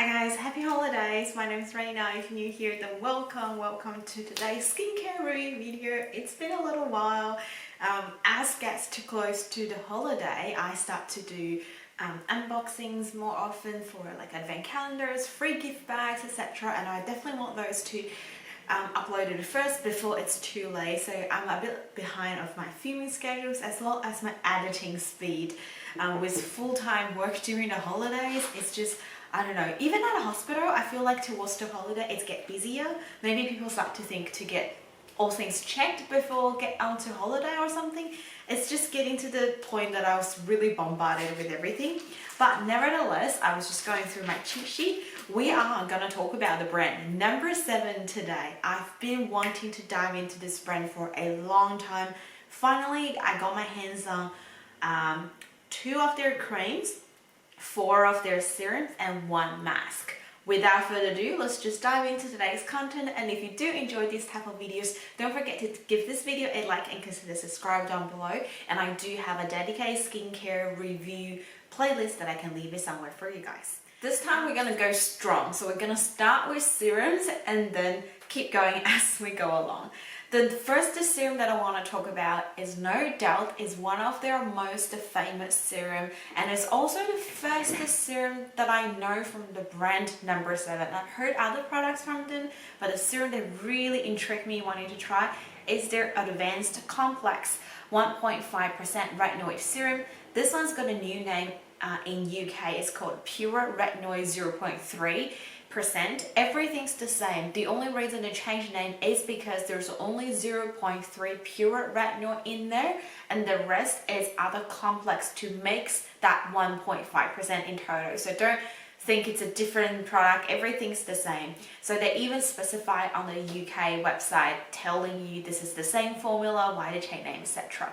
Hi guys, happy holidays. My name is Rena. If you're new here, then welcome to today's skincare review video. It's been a little while. As gets too close to the holiday, I start to do unboxings more often for like advent calendars, free gift bags, etc. And I definitely want those to uploaded first before it's too late. So I'm a bit behind of my filming schedules as well as my editing speed. With full-time work during the holidays, it's just, I don't know, even at a hospital, I feel like towards the holiday it's get busier. Maybe people start to think to get all things checked before get onto holiday or something. It's just getting to the point that I was really bombarded with everything. But nevertheless, I was just going through my cheat sheet. We are going to talk about the brand No.7 today. I've been wanting to dive into this brand for a long time. Finally, I got my hands on 2 of their creams, 4 of their serums, and 1 mask. Without further ado, let's just dive into today's content. And if you do enjoy these type of videos, don't forget to give this video a like and consider subscribe down below. And I do have a dedicated skincare review playlist that I can leave it somewhere for you guys. This time we're going to go strong. So we're going to start with serums and then keep going as we go along. The first serum that I want to talk about is no doubt is one of their most famous serum, and it's also the first serum that I know from the brand No.7. I've heard other products from them, but the serum that really intrigued me wanting to try is their advanced complex 1.5% retinoid serum. This one's got a new name in UK. It's called Pure Retinoid 0.3%. Everything's the same. The only reason they changed name is because there's only 0.3 pure retinol in there, and the rest is other complex to mix that 1.5% in total. So don't think it's a different product. Everything's the same. So they even specify on the UK website telling you this is the same formula, why they change name, etc.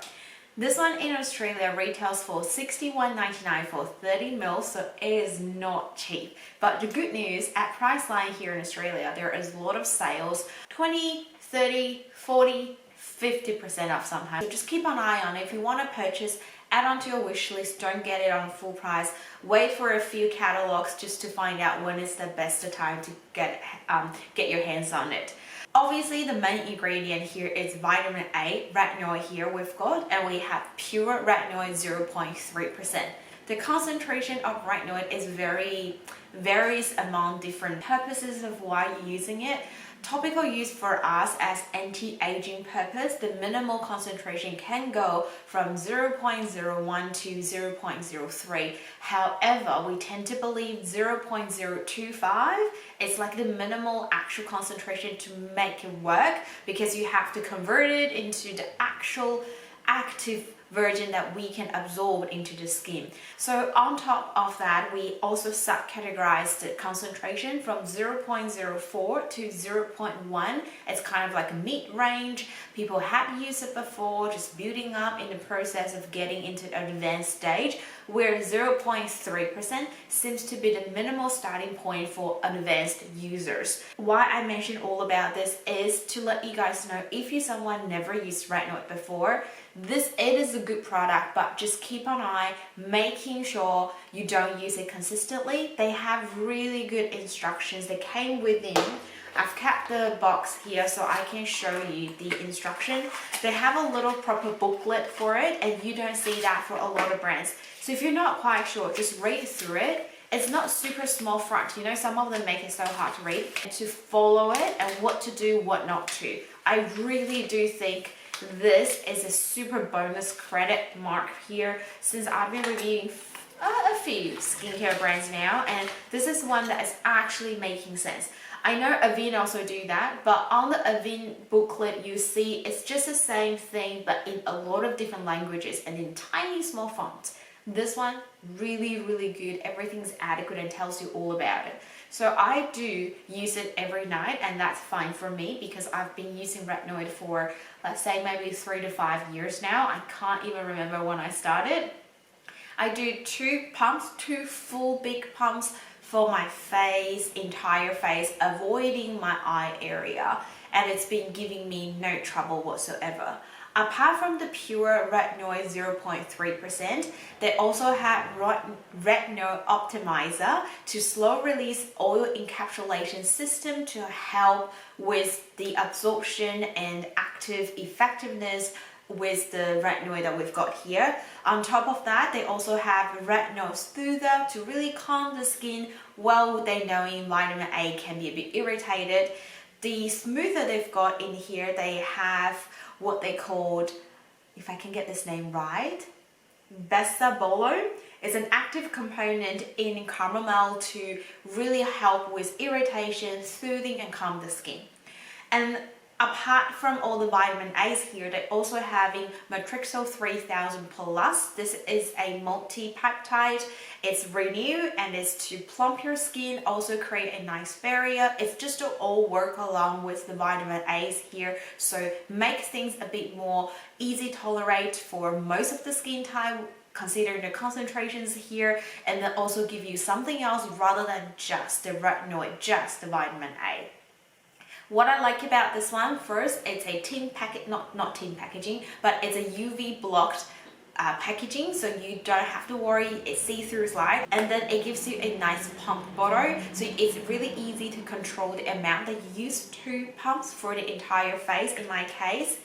This one in Australia retails for $61.99 for 30 ml, so it is not cheap. But the good news, at Priceline here in Australia, there is a lot of sales, 20, 30, 40, 50% off sometimes. So just keep an eye on it. If you want to purchase, add onto your wish list. Don't get it on full price. Wait for a few catalogs just to find out when is the best time to get your hands on it. Obviously, the main ingredient here is vitamin A, retinol here we've got, and we have pure retinol 0.3%. The concentration of retinol is varies among different purposes of why you're using it. Topical use for us as anti-aging purpose, the minimal concentration can go from 0.01 to 0.03. However, we tend to believe 0.025 is like the minimal actual concentration to make it work, because you have to convert it into the actual active version that we can absorb into the skin. So on top of that, we also subcategorize the concentration from 0.04 to 0.1. It's kind of like a mid-range. People had used it before, just building up in the process of getting into an advanced stage, where 0.3% seems to be the minimal starting point for advanced users. Why I mention all about this is to let you guys know, if you're someone never used retinol before, it is a good product, but just keep an eye, making sure you don't use it consistently. They have really good instructions that came within. I've kept the box here so I can show you the instruction. They have a little proper booklet for it, and you don't see that for a lot of brands. So if you're not quite sure, just read through it. It's not super small font. You know, some of them make it so hard to read, and to follow it and what to do, what not to. I really do think this is a super bonus credit mark here, since I've been reviewing a few skincare brands now, and this is one that is actually making sense. I know Avene also do that, but on the Avene booklet you see it's just the same thing but in a lot of different languages and in tiny small fonts. This one, really good. Everything's adequate and tells you all about it. So I do use it every night, and that's fine for me because I've been using retinoid for, let's say, maybe 3 to 5 years now. I can't even remember when I started. I do 2 pumps, 2 full big pumps for my face, entire face, avoiding my eye area, and it's been giving me no trouble whatsoever. Apart from the pure retinol 0.3%, they also have retinol optimizer to slow release oil encapsulation system to help with the absorption and active effectiveness with the retinol that we've got here. On top of that, they also have retinol soother to really calm the skin, well they knowing vitamin A can be a bit irritated. The smoother they've got in here, they have what they called, if I can get this name right, Besabolone. Is an active component in chamomile to really help with irritation, soothing and calm the skin. And apart from all the vitamin A's here, they're also having Matrixyl 3000 plus. This is a multi-peptide. It's renew and it's to plump your skin, also create a nice barrier. It's just to all work along with the vitamin A's here, so make things a bit more easy to tolerate for most of the skin type, considering the concentrations here, and then also give you something else rather than just the retinoid, just the vitamin A. What I like about this one, first, it's a tin packet, not tin packaging, but it's a UV blocked packaging, so you don't have to worry, it's see-through slide, and then it gives you a nice pump bottle, so it's really easy to control the amount that you use, 2 pumps for the entire face in my case.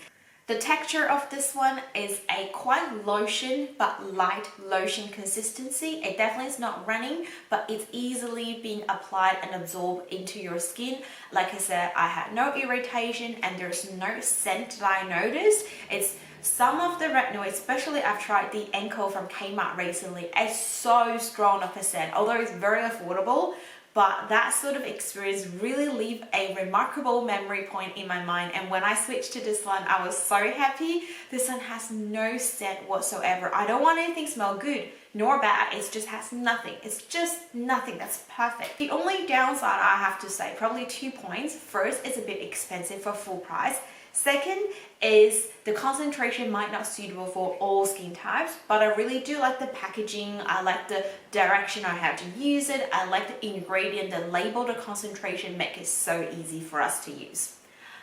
The texture of this one is a quite lotion but light lotion consistency. It definitely is not running, but it's easily being applied and absorbed into your skin. Like I said, I had no irritation and there's no scent that I noticed. It's some of the retinol, especially I've tried the Ankle from Kmart recently, it's so strong of a scent, although it's very affordable. But that sort of experience really leave a remarkable memory point in my mind, and when I switched to this one, I was so happy. This one has no scent whatsoever. I don't want anything to smell good nor bad, it just has nothing. It's just nothing. That's perfect. The only downside I have to say, probably 2 points. First, it's a bit expensive for full price. Second is the concentration might not suitable for all skin types, but I really do like the packaging. I like the direction I have to use it. I like the ingredient, the label, the concentration make it so easy for us to use.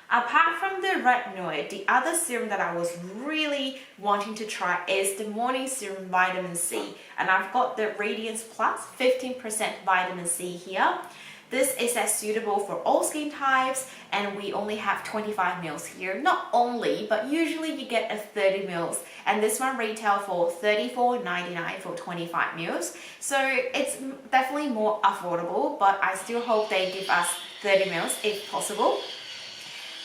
Apart from the retinoid, the other serum that I was really wanting to try is the morning serum vitamin C, and I've got the Radiance Plus 15% vitamin C here. This is as suitable for all skin types, and we only have 25 mils here. Not only, but usually you get a 30 mils, and this one retail for $34.99 for 25 mils. So it's definitely more affordable, but I still hope they give us 30 mils if possible.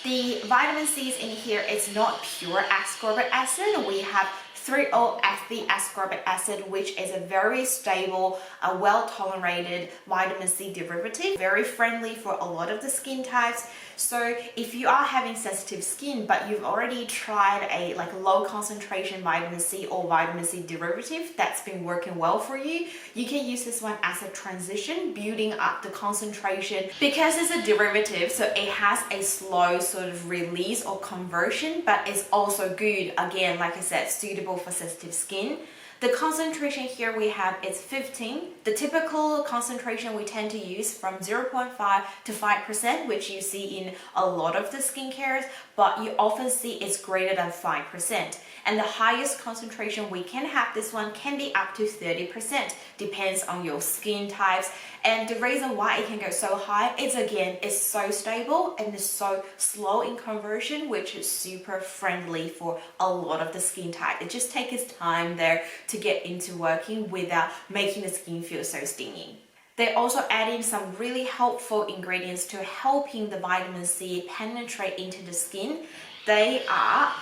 The vitamin C in here is not pure ascorbic acid. We have 3-O-FB-ascorbic acid, which is a very stable, well-tolerated vitamin C derivative, very friendly for a lot of the skin types. So if you are having sensitive skin, but you've already tried a low concentration vitamin C or vitamin C derivative that's been working well for you, you can use this one as a transition, building up the concentration. Because it's a derivative, so it has a slow sort of release or conversion, but it's also good, again, like I said, suitable for sensitive skin. The concentration here we have is 15. The typical concentration we tend to use from 0.5 to 5%, which you see in a lot of the skincares, but you often see it's greater than 5%. And the highest concentration we can have, this one can be up to 30%, depends on your skin types. And the reason why it can go so high is, again, it's so stable and it's so slow in conversion, which is super friendly for a lot of the skin type. It just takes its time there to get into working without making the skin feel so stinging. They also add in some really helpful ingredients to helping the vitamin C penetrate into the skin. They are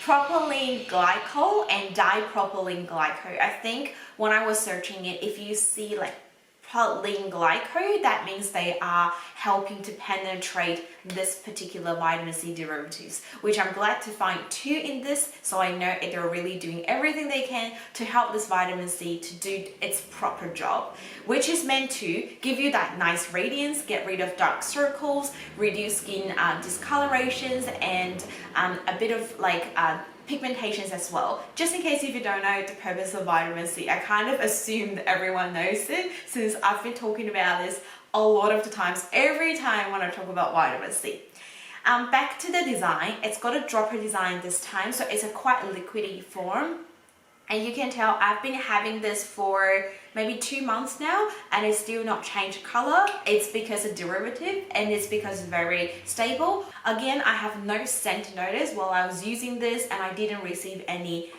propylene glycol and dipropylene glycol. I think when I was searching it, if you see propylene glycol, that means they are helping to penetrate this particular vitamin C derivatives, which I'm glad to find 2 in this, so I know they're really doing everything they can to help this vitamin C to do its proper job, which is meant to give you that nice radiance, get rid of dark circles, reduce skin discolorations, and a bit of pigmentations as well. Just in case if you don't know the purpose of vitamin C, I kind of assumed everyone knows it since I've been talking about this a lot of the times, every time when I talk about vitamin C. Back to the design, it's got a dropper design this time, so it's a quite liquidy form. And you can tell I've been having this for maybe 2 months now and it's still not changed color. It's because it's derivative and it's because it's very stable. Again, I have no scent notice while I was using this, and I didn't receive any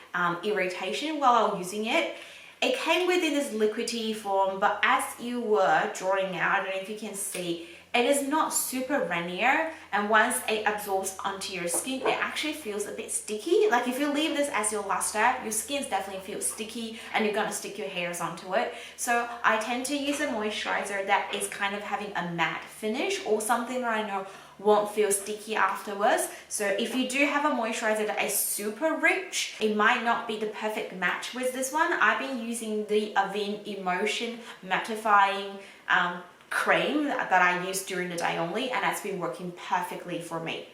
irritation while I was using it. It came within this liquidy form, but as you were drawing out, I don't know if you can see, it is not super rainier, and once it absorbs onto your skin, it actually feels a bit sticky. Like if you leave this as your last step, your skin definitely feels sticky and you're gonna stick your hairs onto it. So I tend to use a moisturizer that is kind of having a matte finish or something that I know won't feel sticky afterwards. So if you do have a moisturizer that is super rich, it might not be the perfect match with this one. I've been using the Avène Emotion mattifying cream that I use during the day only, and that's been working perfectly for me.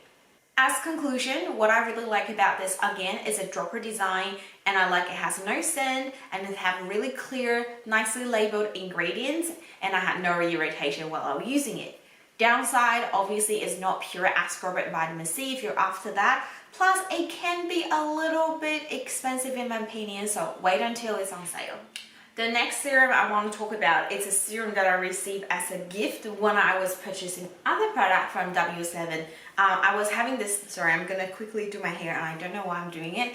As conclusion, what I really like about this again is a dropper design, and I like it has no scent and it have really clear, nicely labeled ingredients, and I had no irritation while I was using it. Downside obviously is not pure ascorbate vitamin C if you're after that. Plus it can be a little bit expensive in my opinion, so wait until it's on sale. The next serum I want to talk about is a serum that I received as a gift when I was purchasing other product from No.7. I was having this, sorry, I'm gonna quickly do my hair and I don't know why I'm doing it.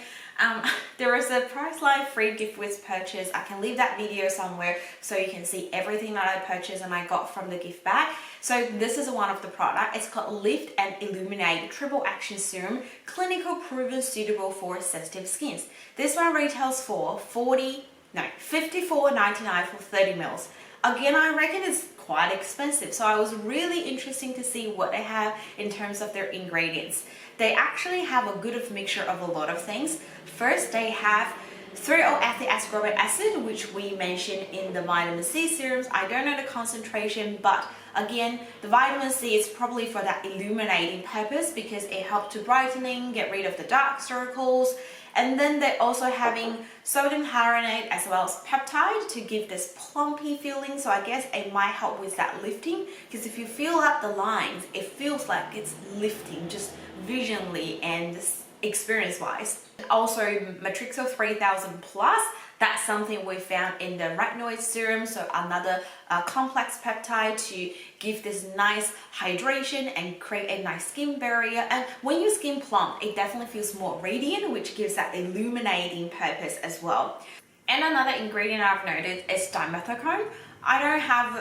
There was a Priceline free gift with purchase. I can leave that video somewhere so you can see everything that I purchased and I got from the gift bag. So this is one of the product. It's called Lift and Illuminate Triple Action Serum, clinical proven suitable for sensitive skins. This one retails for $54.99 for 30 mils. Again, I reckon it's quite expensive, so I was really interested to see what they have in terms of their ingredients. They actually have a good mixture of a lot of things. First, they have 3-O-ethyl ascorbic acid, which we mentioned in the vitamin C serums. I don't know the concentration, but again, the vitamin C is probably for that illuminating purpose because it helps to brightening, get rid of the dark circles. And then they're also having sodium hyaluronate as well as peptide to give this plumpy feeling. So I guess it might help with that lifting, because if you feel up the lines, it feels like it's lifting just visually and experience wise. Also Matrixo 3000 plus, that's something we found in the retinol serum, so another complex peptide to give this nice hydration and create a nice skin barrier. And when your skin plump, it definitely feels more radiant, which gives that illuminating purpose as well. And another ingredient I've noted is dimethicone. I don't have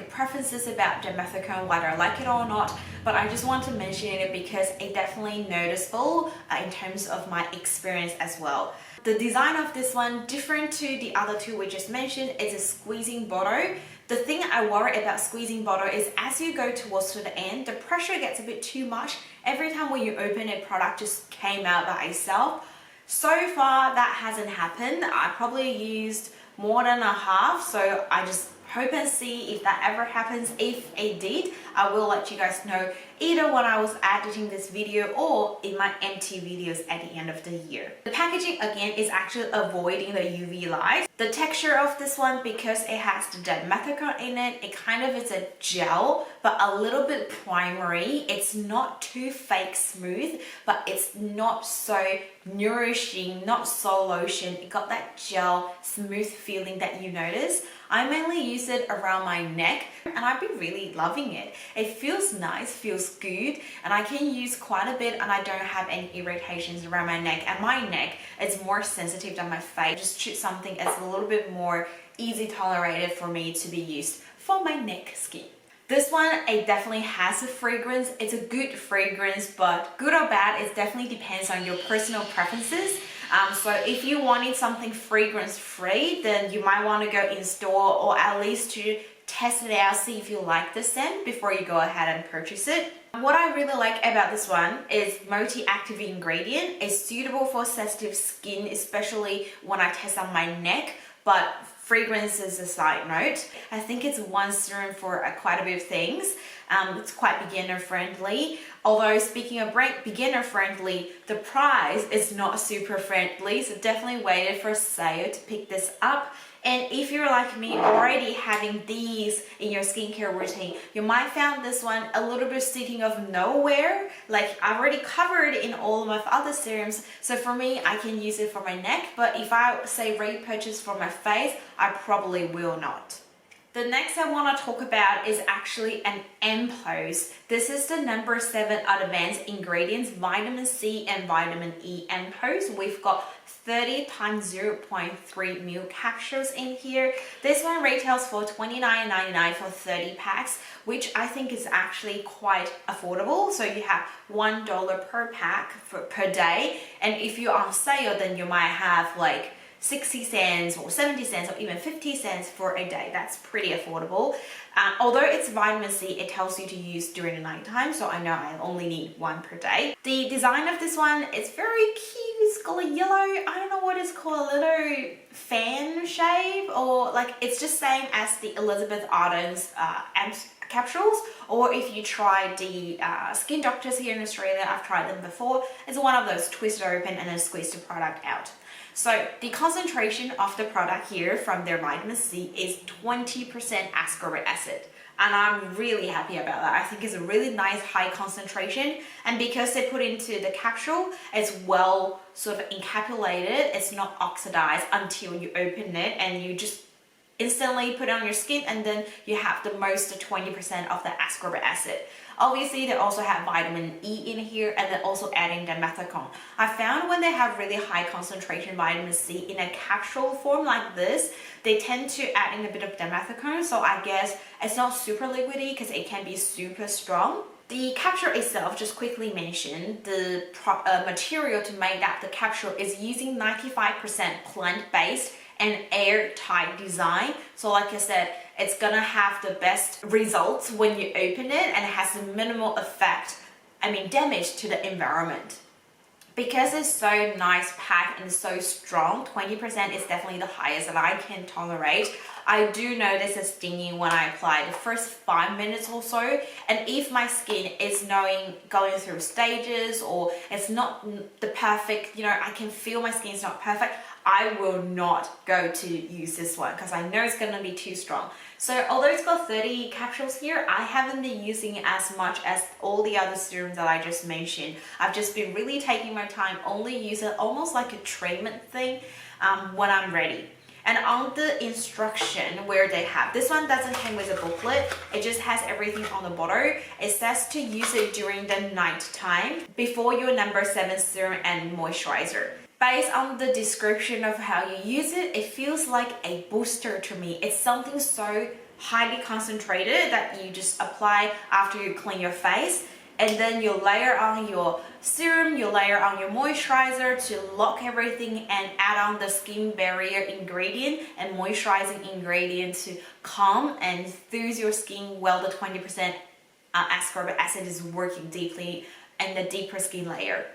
preferences about dimethicone, whether I like it or not, but I just want to mention it because it's definitely noticeable in terms of my experience as well. The design of this one, different to the other two we just mentioned, is a squeezing bottle. The thing I worry about squeezing bottle is as you go towards to the end, the pressure gets a bit too much. Every time when you open a product just came out by itself. So far that hasn't happened. I probably used more than a half, so I just hope and see if that ever happens. If it did, I will let you guys know either when I was editing this video or in my empty videos at the end of the year. The packaging again is actually avoiding the UV light. The texture of this one, because it has the dimethicone in it, it kind of is a gel but a little bit primery. It's not too fake smooth, but it's not so nourishing, not so lotion. It got that gel smooth feeling that you notice. I mainly use it around my neck and I've been really loving it. It feels nice, feels good, and I can use quite a bit and I don't have any irritations around my neck. And my neck is more sensitive than my face. Just choose something that's a little bit more easy tolerated for me to be used for my neck skin. This one, it definitely has a fragrance. It's a good fragrance, but good or bad, it definitely depends on your personal preferences. So if you wanted something fragrance free, then you might want to go in store or at least to test it out, see if you like the scent before you go ahead and purchase it. What I really like about this one is multi-active ingredient. It's suitable for sensitive skin, especially when I test on my neck, but fragrance is a side note. I think it's one serum for quite a bit of things. It's quite beginner friendly. Although speaking of beginner friendly, the price is not super friendly. So definitely waited for a sale to pick this up. And if you're like me, already having these in your skincare routine, you might find this one a little bit sticking of nowhere. Like I've already covered in all of my other serums, so for me, I can use it for my neck, but if I say repurchase for my face, I probably will not. The next I want to talk about is actually an ampoule. This is the number 7 advanced ingredients, vitamin C and vitamin E ampoule. We've got 30 times 0.3 ml capsules in here. This one retails for $29.99 for 30 packs, which I think is actually quite affordable. So you have $1 per pack per day. And if you're on sale, then you might have like 60 cents or 70 cents or even 50 cents for a day. That's pretty affordable. Although it's vitamin C, it tells you to use during the night time, so I know I only need one per day. The design of this one is very cute. It's got a yellow, I don't know what it's called, a little fan shape, or like it's just same as the Elizabeth Arden's capsules, or if you try the Skin Doctors here in Australia, I've tried them before. It's one of those twist it open and then squeeze the product out. So the concentration of the product here from their vitamin C is 20% ascorbic acid. And I'm really happy about that. I think it's a really nice high concentration. And because they put into the capsule, it's well sort of encapsulated. It's not oxidized until you open it and you just instantly put it on your skin, and then you have the most 20% of the ascorbic acid. Obviously, they also have vitamin E in here, and they're also adding dimethicone. I found when they have really high concentration vitamin C in a capsule form like this, they tend to add in a bit of dimethicone, so I guess it's not super liquidy because it can be super strong. The capsule itself, just quickly mention, the material to make up the capsule is using 95% plant-based and airtight design. So like I said, it's gonna have the best results when you open it, and it has a minimal effect, damage to the environment. Because it's so nice packed and so strong, 20% is definitely the highest that I can tolerate. I do notice a stinging when I apply the first 5 minutes or so, and if my skin is going through stages or it's not the perfect, I can feel my skin is not perfect, I will not go to use this one because I know it's going to be too strong. So although it's got 30 capsules here, I haven't been using it as much as all the other serums that I just mentioned. I've just been really taking my time, only use it almost like a treatment thing when I'm ready. And on the instruction where they have, this one doesn't come with a booklet, it just has everything on the bottle. It says to use it during the night time before your number 7 serum and moisturizer. Based on the description of how you use it, it feels like a booster to me. It's something so highly concentrated that you just apply after you clean your face, and then you layer on your serum, you layer on your moisturizer to lock everything, and add on the skin barrier ingredient and moisturizing ingredient to calm and soothe your skin while the 20% ascorbic acid is working deeply in the deeper skin layer.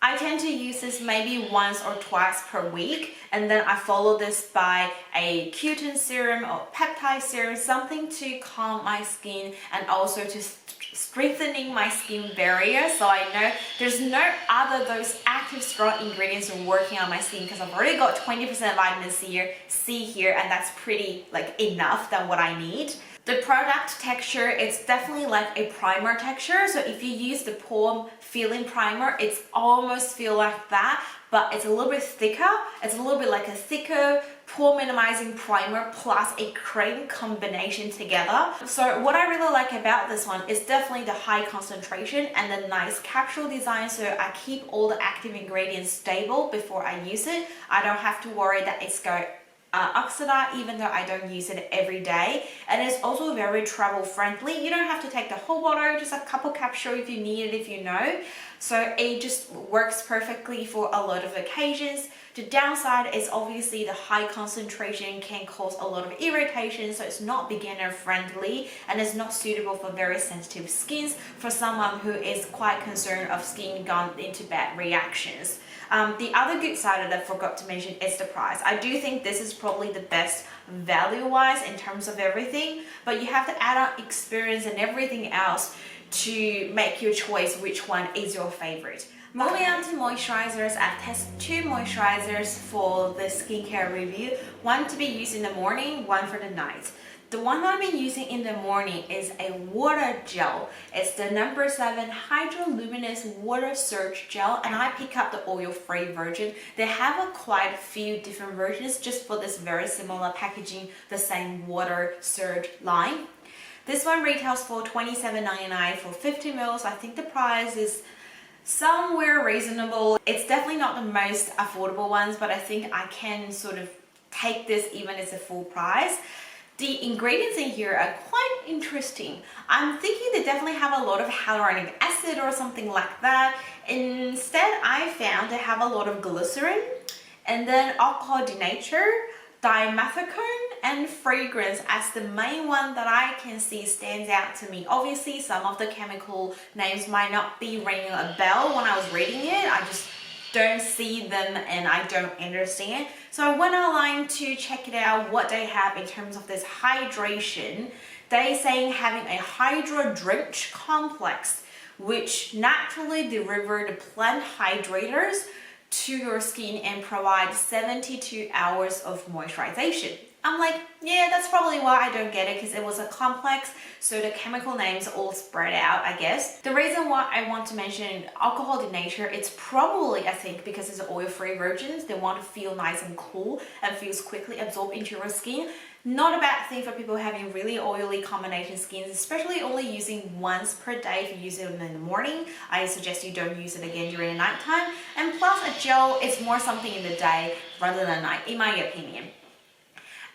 I tend to use this maybe once or twice per week, and then I follow this by a Q10 serum or peptide serum, something to calm my skin and also to strengthening my skin barrier, so I know there's no other those active strong ingredients working on my skin, because I've already got 20% vitamin C here, and that's pretty enough than what I need. The product texture, it's definitely like a primer texture. So if you use the pore filling primer, it's almost feel like that, but it's a little bit thicker. It's a little bit like a thicker pore minimizing primer plus a cream combination together. So what I really like about this one is definitely the high concentration and the nice capsule design. So I keep all the active ingredients stable before I use it. I don't have to worry that it's going oxidize, even though I don't use it every day. And it's also very travel friendly. You don't have to take the whole bottle, just a couple capsules if you need it, if you know. So it just works perfectly for a lot of occasions. The downside is obviously the high concentration can cause a lot of irritation, so it's not beginner friendly and it's not suitable for very sensitive skins, for someone who is quite concerned of skin going into bad reactions. The other good side that I forgot to mention is the price. I do think this is probably the best value-wise in terms of everything, but you have to add on experience and everything else to make your choice which one is your favorite. Moving on to moisturizers, I've tested 2 moisturizers for the skincare review. One to be used in the morning, one for the night. The one that I've been using in the morning is a water gel. It's the No.7 Hydro-Luminous Water Surge Gel, and I pick up the oil-free version. They have quite a few different versions just for this very similar packaging, the same water surge line. This one retails for $27.99 for 50 ml. I think the price is somewhere reasonable. It's definitely not the most affordable ones, but I think I can sort of take this even as a full price. The ingredients in here are quite interesting. I'm thinking they definitely have a lot of hyaluronic acid or something like that. Instead, I found they have a lot of glycerin and then alcohol denatured, dimethicone, and fragrance as the main one that I can see stands out to me. Obviously, some of the chemical names might not be ringing a bell when I was reading it. I just don't see them and I don't understand. So I went online to check it out what they have in terms of this hydration. They saying having a hydro drench complex, which naturally deliver the plant hydrators to your skin and provide 72 hours of moisturization. I'm like, yeah, that's probably why I don't get it, because it was a complex, so the chemical names all spread out, I guess. The reason why I want to mention alcohol denature, it's probably, I think, because it's oil-free versions, they want to feel nice and cool and feels quickly absorbed into your skin. Not a bad thing for people having really oily combination skins, especially only using once per day. If you use it in the morning, I suggest you don't use it again during the nighttime. And plus a gel, it's more something in the day rather than night, in my opinion.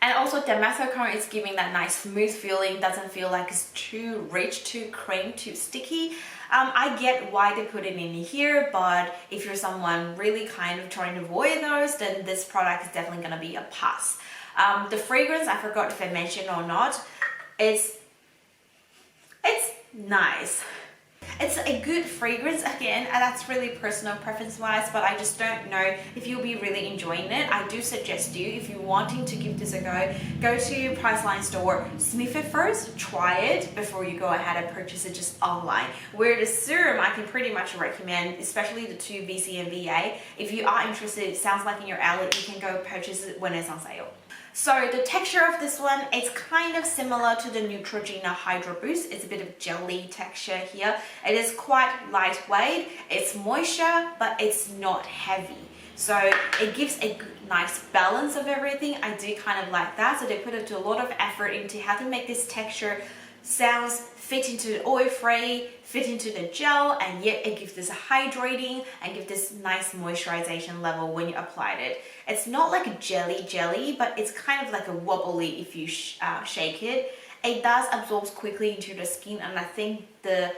And also dimethicone is giving that nice smooth feeling, doesn't feel like it's too rich, too cream, too sticky. I get why they put it in here, but if you're someone really kind of trying to avoid those, then this product is definitely going to be a pass. The fragrance, I forgot if I mentioned or not, it's nice. It's a good fragrance again, and that's really personal preference wise, but I just don't know if you'll be really enjoying it. I do suggest you, if you're wanting to give this a go to your Priceline store, sniff it first, try it before you go ahead and purchase it just online. Where the serum, I can pretty much recommend, especially the 2 VC and VA. If you are interested, it sounds like in your alley, you can go purchase it when it's on sale. So the texture of this one is kind of similar to the Neutrogena Hydro Boost. It's a bit of jelly texture here. It is quite lightweight. It's moisture, but it's not heavy. So it gives a good, nice balance of everything. I do kind of like that. So they put a lot of effort into how to make this texture sounds fit into the oil-free, fit into the gel, and yet it gives this hydrating and give this nice moisturization level when you applied it. It's not like a jelly, but it's kind of like a wobbly if you shake it. It does absorb quickly into the skin, and I think the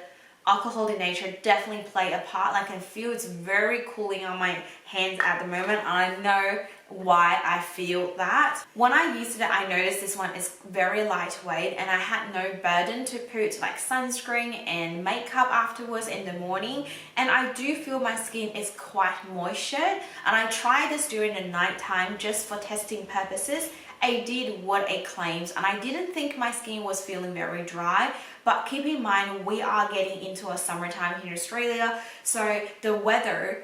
alcohol denature definitely play a part. I can feel it's very cooling on my hands at the moment, and I know why I feel that. When I used it, I noticed this one is very lightweight, and I had no burden to put like sunscreen and makeup afterwards in the morning, and I do feel my skin is quite moistured, and I tried this during the night time just for testing purposes. It did what it claims, and I didn't think my skin was feeling very dry, but keep in mind we are getting into a summertime here in Australia, so the weather,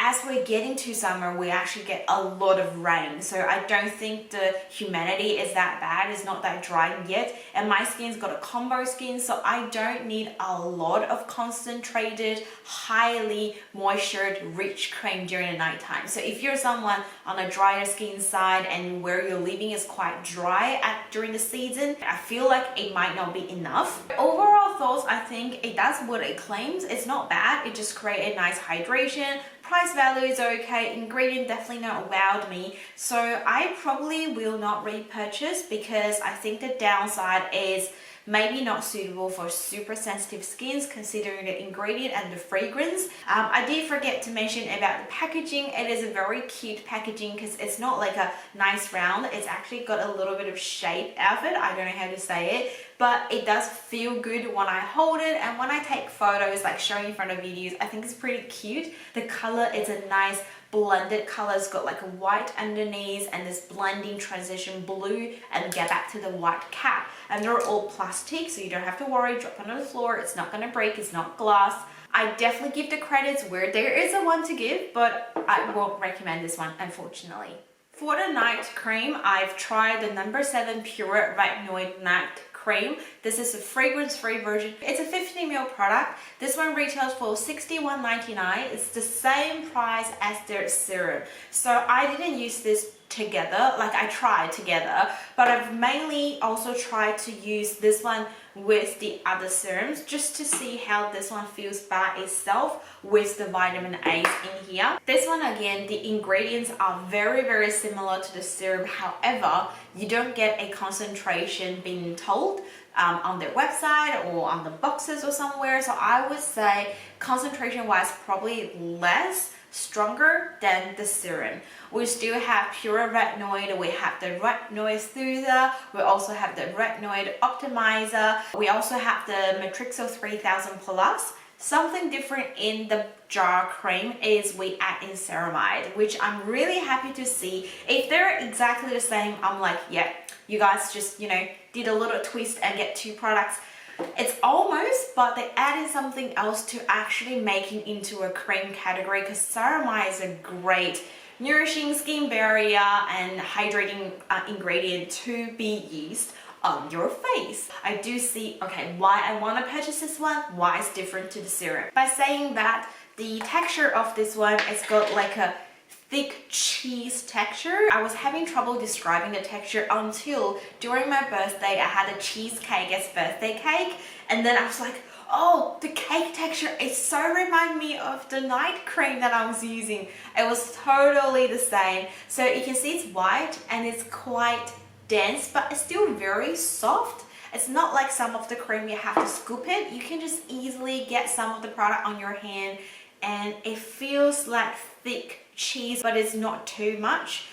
as we're getting to summer, we actually get a lot of rain. So I don't think the humidity is that bad. It's not that dry yet. And my skin's got a combo skin, so I don't need a lot of concentrated, highly moistured, rich cream during the nighttime. So if you're someone on a drier skin side and where you're living is quite dry during the season, I feel like it might not be enough. Overall thoughts, I think it does what it claims. It's not bad. It just creates a nice hydration. Price value is okay, ingredient definitely not wowed me, so I probably will not repurchase because I think the downside is maybe not suitable for super sensitive skins considering the ingredient and the fragrance. I did forget to mention about the packaging. It is a very cute packaging because it's not like a nice round, it's actually got a little bit of shape out of it. I don't know how to say it, but it does feel good when I hold it, and when I take photos like showing in front of videos, I think it's pretty cute. The color is a nice blended color. It's got like a white underneath and this blending transition blue, and get back to the white cap, and they're all plastic, so you don't have to worry, drop on the floor, it's not going to break, it's not glass. I definitely give the credits where there is a one to give, but I won't recommend this one, unfortunately. For the night cream, I've tried the No.7 Pure Retinoid Night Cream. This is a fragrance-free version. It's a 50ml product. This one retails for $61.99. It's the same price as their serum. So I didn't use this together, like I tried together, but I've mainly also tried to use this one with the other serums just to see how this one feels by itself with the vitamin A's in here. This one, again, the ingredients are very similar to the serum. However, you don't get a concentration being told on their website or on the boxes or somewhere. So I would say concentration wise probably less stronger than the serum. We still have pure retinoid, we have the retinoid soother, we also have the retinoid optimizer, we also have the Matrixo 3000 plus. Something different in the jar cream is we add in ceramide, which I'm really happy to see. If they're exactly the same, I'm like, yeah, you guys just, did a little twist and get two products. It's almost, but they added something else to actually make it into a cream category, because ceramide is a great nourishing skin barrier and hydrating ingredient to be used on your face. I do see, okay, why I want to purchase this one, why it's different to the serum. By saying that, the texture of this one, it's got like a thick cheese texture. I was having trouble describing the texture until during my birthday I had a cheesecake as birthday cake, and then I was like, oh, the cake texture is so remind me of the night cream that I was using. It was totally the same. So you can see it's white and it's quite dense, but it's still very soft. It's not like some of the cream you have to scoop it. You can just easily get some of the product on your hand and it feels like thick cheese, but it's not too much.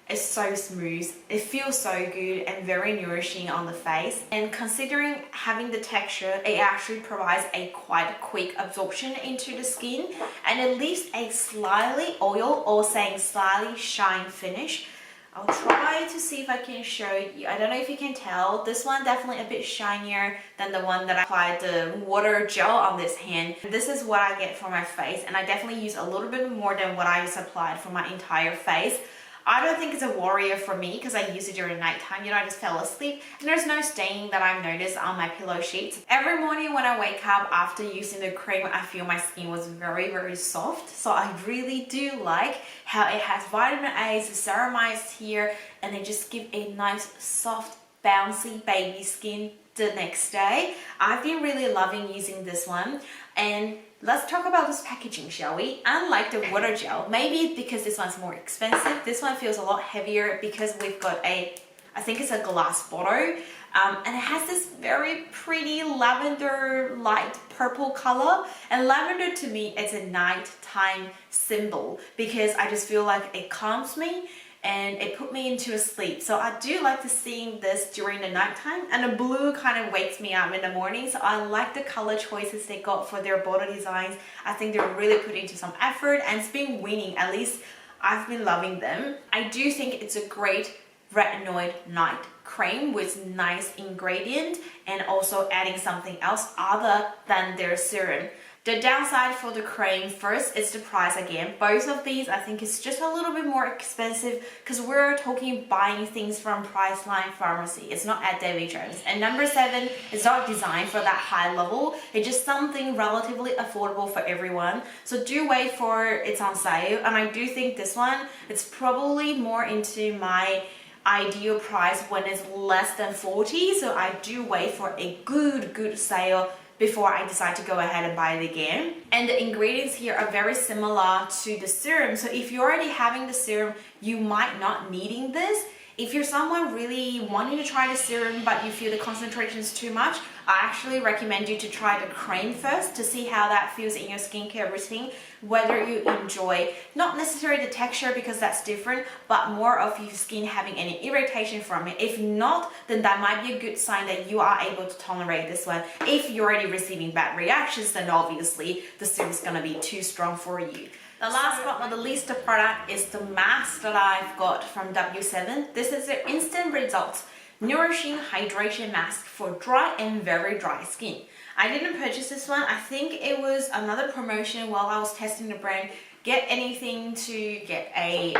It's so smooth. It feels so good and very nourishing on the face. And considering having the texture, it actually provides a quite quick absorption into the skin, and it leaves a slightly oil or saying slightly shine finish. I'll try to see if I can show you. I don't know if you can tell. This one definitely a bit shinier than the one that I applied the water gel on this hand. This is what I get for my face, and I definitely use a little bit more than what I just applied for my entire face. I don't think it's a warrior for me because I use it during nighttime. I just fell asleep and there's no staining that I've noticed on my pillow sheets. Every morning when I wake up after using the cream, I feel my skin was very soft. So I really do like how it has vitamin A's, the ceramides here, and they just give a nice soft bouncy baby skin the next day. I've been really loving using this one. And let's talk about this packaging, shall we? Unlike the water gel, maybe because this one's more expensive, this one feels a lot heavier because we've got I think it's a glass bottle, and it has this very pretty lavender light purple color. And lavender to me is a nighttime symbol because I just feel like it calms me and it put me into a sleep. So I do like to seeing this during the nighttime, and the blue kind of wakes me up in the morning. So I like the color choices they got for their bottle designs. I think they're really putting into some effort and it's been winning. At least I've been loving them. I do think it's a great retinoid night cream with nice ingredient and also adding something else other than their serum. The downside for the cream, first, is the price again. Both of these, I think, is just a little bit more expensive because we're talking buying things from Priceline Pharmacy. It's not at David Jones. And No.7 is not designed for that high level. It's just something relatively affordable for everyone. So do wait for it's on sale. And I do think this one, it's probably more into my ideal price when it's less than 40. So I do wait for a good sale before I decide to go ahead and buy it again. And the ingredients here are very similar to the serum. So if you're already having the serum, you might not needing this. If you're someone really wanting to try the serum but you feel the concentration is too much, I actually recommend you to try the cream first to see how that feels in your skincare routine, whether you enjoy not necessarily the texture because that's different, but more of your skin having any irritation from it. If not, then that might be a good sign that you are able to tolerate this one. If you're already receiving bad reactions, then obviously the serum is going to be too strong for you. The last but not the least product is the mask that I've got from No.7. This is their instant results Nourishing Hydration Mask for dry and very dry skin. I didn't purchase this one. I think it was another promotion while I was testing the brand. Get anything to get a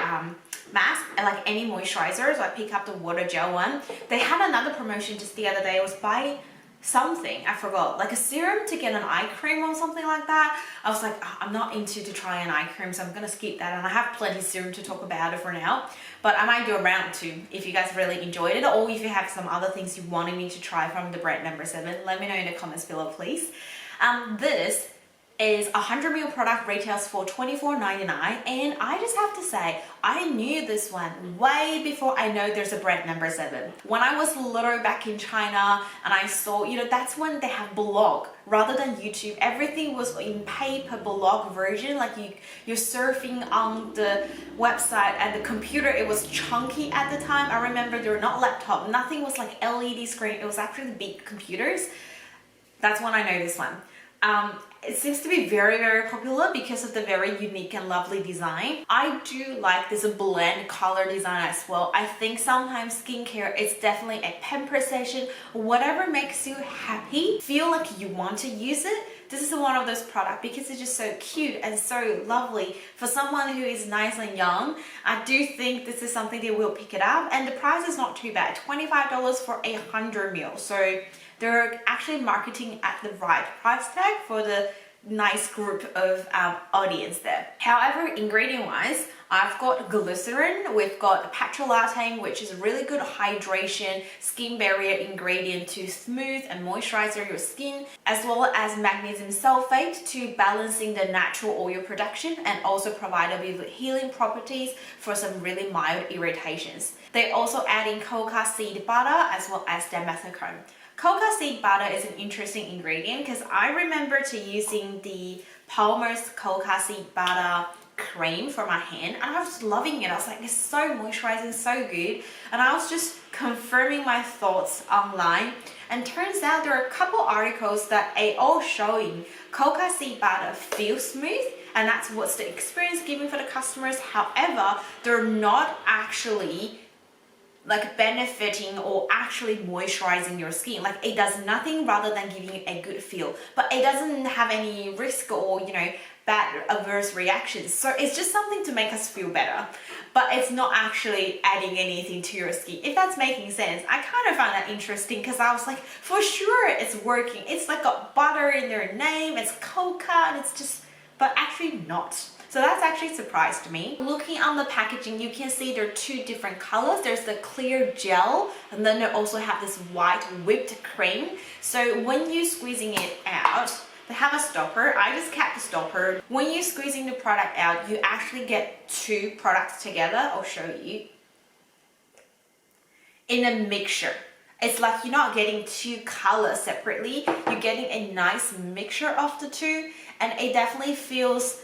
mask, like any moisturizers. I pick up the water gel one. They had another promotion just the other day. It was buy something, I forgot, like a serum to get an eye cream or something like that. I was like, oh, I'm not into to try an eye cream, so I'm gonna skip that, and I have plenty of serum to talk about it for now, but I might do a round two if you guys really enjoyed it, or if you have some other things you wanted me to try from the brand No.7, let me know in the comments below, please. This is 100ml product, retails for $24.99, and I just have to say I knew this one way before I know there's a brand No.7. When I was little back in China and I saw, you know, that's when they have blog rather than YouTube. Everything was in paper blog version, like you're surfing on the website and the computer, it was chunky at the time. I remember they were not laptop, nothing was like LED screen, it was actually big computers. That's when I know this one. It seems to be very, very popular because of the very unique and lovely design. I do like this blend color design as well. I think sometimes skincare is definitely a pamper session. Whatever makes you happy, feel like you want to use it. This is one of those products because it's just so cute and so lovely. For someone who is nice and young, I do think this is something they will pick it up. And the price is not too bad, $25 for 100ml. So they're actually marketing at the right price tag for the nice group of audience there. However, ingredient wise, I've got glycerin, we've got petrolatum, which is a really good hydration skin barrier ingredient to smooth and moisturize your skin, as well as magnesium sulfate to balancing the natural oil production and also provide with healing properties for some really mild irritations. They also add in coca seed butter as well as dimethicone. Coca seed butter is an interesting ingredient because I remember using the Palmer's coca seed butter cream for my hand and I was loving it. I was like, it's so moisturizing, so good. And I was just confirming my thoughts online, and turns out there are a couple articles that are all showing coca seed butter feels smooth, and that's what's the experience giving for the customers. However, they're not actually like benefiting or actually moisturizing your skin. Like it does nothing rather than giving you a good feel, but it doesn't have any risk or, you know, bad adverse reactions. So it's just something to make us feel better, but it's not actually adding anything to your skin, if that's making sense. I kind of found that interesting because I was like, for sure it's working. It's like got butter in their name, it's coca, and it's just, but actually not. So that's actually surprised me. Looking on the packaging, you can see there are two different colors. There's the clear gel, and then they also have this white whipped cream. So when you're squeezing it out, they have a stopper. I just kept the stopper. When you're squeezing the product out, you actually get two products together. I'll show you. In a mixture. It's like you're not getting two colors separately. You're getting a nice mixture of the two, and it definitely feels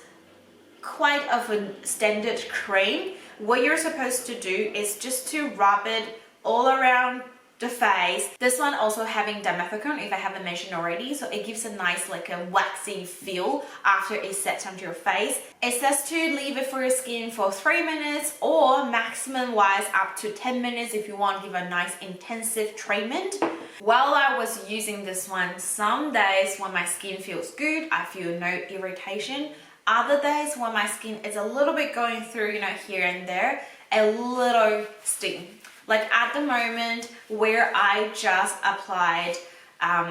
quite of a standard cream. What you're supposed to do is just to rub it all around the face. This one also having dimethicone, if I haven't mentioned already, so it gives a nice like a waxy feel after it sets onto your face. It says to leave it for your skin for 3 minutes, or maximum wise up to 10 minutes if you want to give a nice intensive treatment. While I was using this one, some days when my skin feels good, I feel no irritation. Other days when my skin is a little bit going through, you know, here and there, a little sting. Like at the moment where I just applied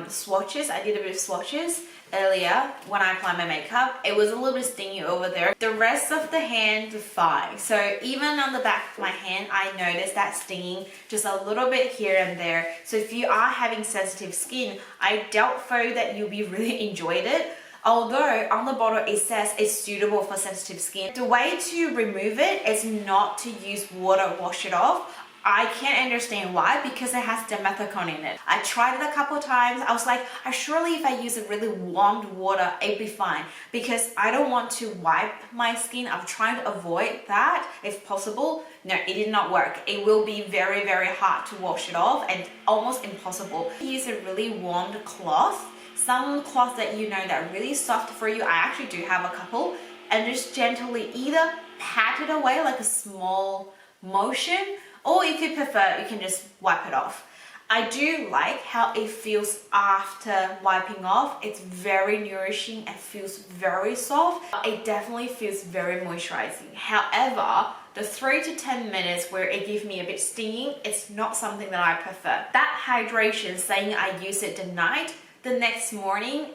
swatches, I did a bit of swatches earlier when I applied my makeup, it was a little bit stingy over there. The rest of the hand, fine. So even on the back of my hand, I noticed that stinging just a little bit here and there. So if you are having sensitive skin, I doubt that you'll be really enjoyed it. Although on the bottle it says it's suitable for sensitive skin. The way to remove it is not to use water, wash it off. I can't understand why, because it has dimethicone in it. I tried it a couple times. I was like, surely if I use a really warmed water, it'd be fine, because I don't want to wipe my skin. I'm trying to avoid that if possible. No, it did not work. It will be very, very hard to wash it off and almost impossible. Use a really warmed cloth. Some cloths that you know that are really soft for you, I actually do have a couple, and just gently either pat it away like a small motion, or if you prefer, you can just wipe it off. I do like how it feels after wiping off. It's very nourishing and feels very soft. It definitely feels very moisturizing. However, the 3 to 10 minutes where it gives me a bit stinging, it's not something that I prefer. That hydration, saying I use it the night, the next morning,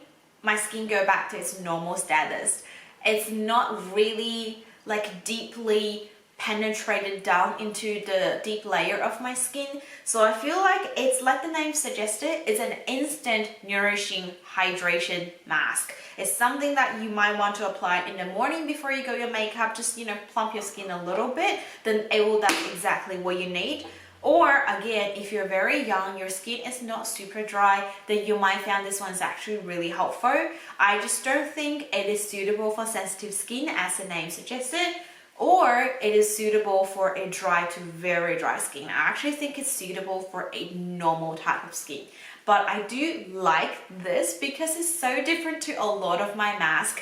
my skin go back to its normal status. It's not really like deeply penetrated down into the deep layer of my skin. So I feel like it's, like the name suggested, it's an instant nourishing hydration mask. It's something that you might want to apply in the morning before you go your makeup, just, you know, plump your skin a little bit, then it will do exactly what you need. Or again, if you're very young, your skin is not super dry, then you might find this one's actually really helpful. I just don't think it is suitable for sensitive skin, as the name suggested, or it is suitable for a dry to very dry skin. I actually think it's suitable for a normal type of skin. But I do like this because it's so different to a lot of my masks.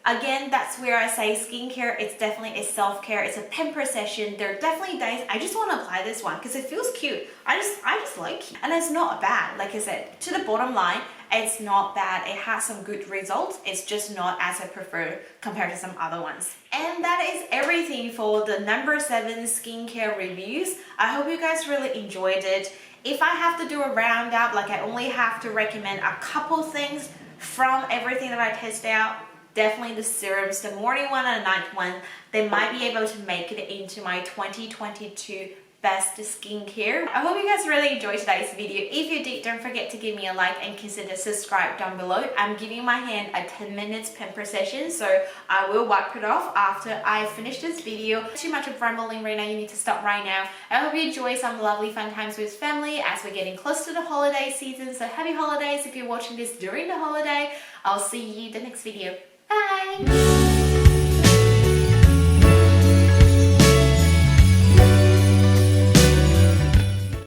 Again, that's where I say skincare, it's definitely a self-care, it's a pamper session. There are definitely days I just want to apply this one because it feels cute. I just like it. And it's not bad. Like I said, to the bottom line, it's not bad. It has some good results. It's just not as I prefer compared to some other ones. And that is everything for the No.7 skincare reviews. I hope you guys really enjoyed it. If I have to do a roundup, like I only have to recommend a couple things from everything that I test out, definitely the serums, the morning one and the night one. They might be able to make it into my 2022 best skincare. I hope you guys really enjoyed today's video. If you did, don't forget to give me a like and consider subscribe down below. I'm giving my hand a 10 minutes pamper session, so I will wipe it off after I finish this video. Too much of rambling, Rena, you need to stop right now. I hope you enjoy some lovely fun times with family as we're getting close to the holiday season. So happy holidays if you're watching this during the holiday. I'll see you in the next video. Bye!